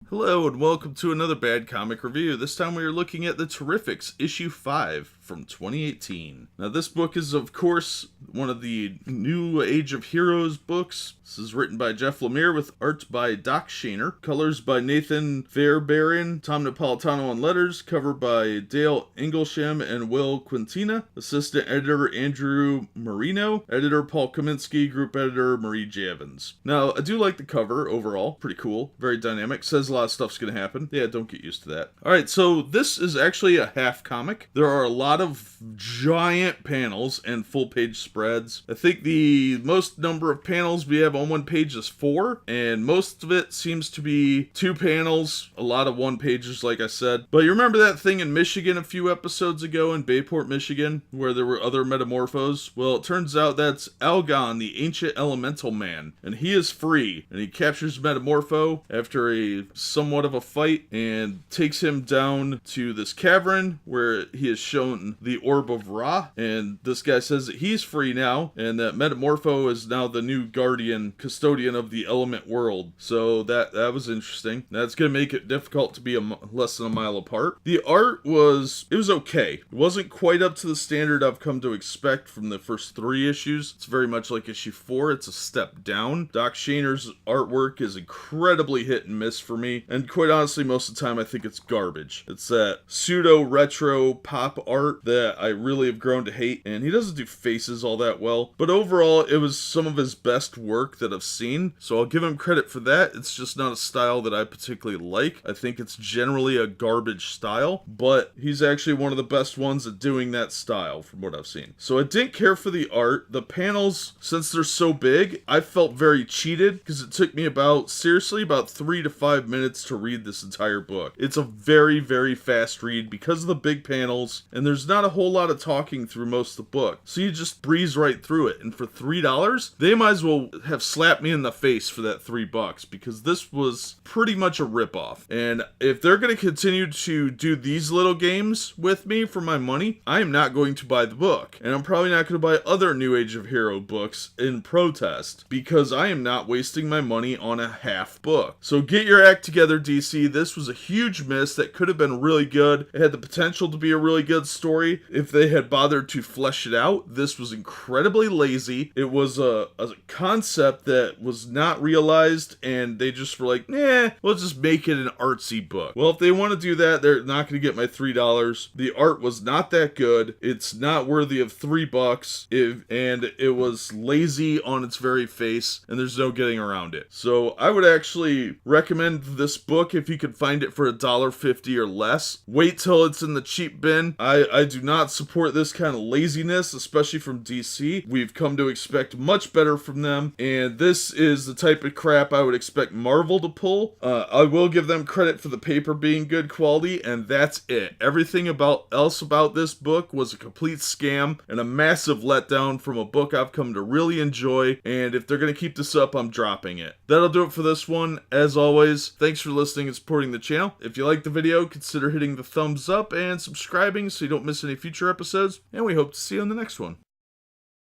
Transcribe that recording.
Hello and welcome to another Bad Comic Review. This time we are looking at The Terrifics, issue 5 from 2018. Now this book is of course one of the New Age of Heroes books. This is written by Jeff Lemire with art by Doc Shaner, colors by Nathan Fairbairn, Tom Napolitano on letters, cover by Dale Inglesham and Will Quintina, assistant editor Andrew Marino, editor Paul Kaminsky, group editor Marie Javins. Now I do like the cover overall, pretty cool, very dynamic, says a lot of stuff's gonna happen. Yeah, don't get used to that. Alright, so this is actually a half comic. There are a lot of giant panels and full page spreads. I think the most number of panels we have on one page is 4, and most of it seems to be 2 panels, a lot of one pages like I said. But you remember that thing in Michigan a few episodes ago in Bayport, Michigan, where there were other Metomorphos? Well, it turns out that's Algon, the ancient elemental man, and he is free, and he captures Metomorpho after a somewhat of a fight and takes him down to this cavern where he is shown the Orb of Ra, and this guy says that he's free now and that Metomorpho is now the new guardian custodian of the element world. So that was interesting. That's gonna make it difficult to be less than a mile apart. The art was okay. It wasn't quite up to the standard I've come to expect from the first 3 issues. It's very much like issue 4. It's a step down. Doc Shaner's artwork is incredibly hit and miss for me, and quite honestly most of the time I think it's garbage. It's that pseudo retro pop art that I really have grown to hate, and he doesn't do faces all that well, but overall it was some of his best work that I've seen, so I'll give him credit for that. It's just not a style that I particularly like. I think it's generally a garbage style, but he's actually one of the best ones at doing that style from what I've seen. So I didn't care for the art. The panels, since they're so big, I felt very cheated because it took me about 3 to 5 minutes to read this entire book. It's a very, very fast read because of the big panels, and there's not a whole lot of talking through most of the book. So you just breeze right through it, and for $3, they might as well have slapped me in the face for that $3 because this was pretty much a ripoff. And if they're going to continue to do these little games with me for my money, I am not going to buy the book. And I'm probably not going to buy other New Age of Hero books in protest because I am not wasting my money on a half book. So get your act together, DC. This was a huge miss that could have been really good. It had the potential to be a really good story if they had bothered to flesh it out. This was incredibly lazy. It was a concept that was not realized, and they just were like, we'll just make it an artsy book. Well, if they want to do that, they're not going to get my $3. The art was not that good. It's not worthy of $3, and it was lazy on its very face, and there's no getting around it. So I would actually recommend this book if you could find it for $1.50 or less. Wait till it's in the cheap bin. I do not support this kind of laziness, especially from DC. We've come to expect much better from them, and this is the type of crap I would expect Marvel to pull. I will give them credit for the paper being good quality, and that's it. Everything else about this book was a complete scam and a massive letdown from a book I've come to really enjoy, and if they're going to keep this up, I'm dropping it. That'll do it for this one. As always, thanks for listening and supporting the channel. If you like the video, consider hitting the thumbs up and subscribing so you don't miss any future episodes, and we hope to see you on the next one.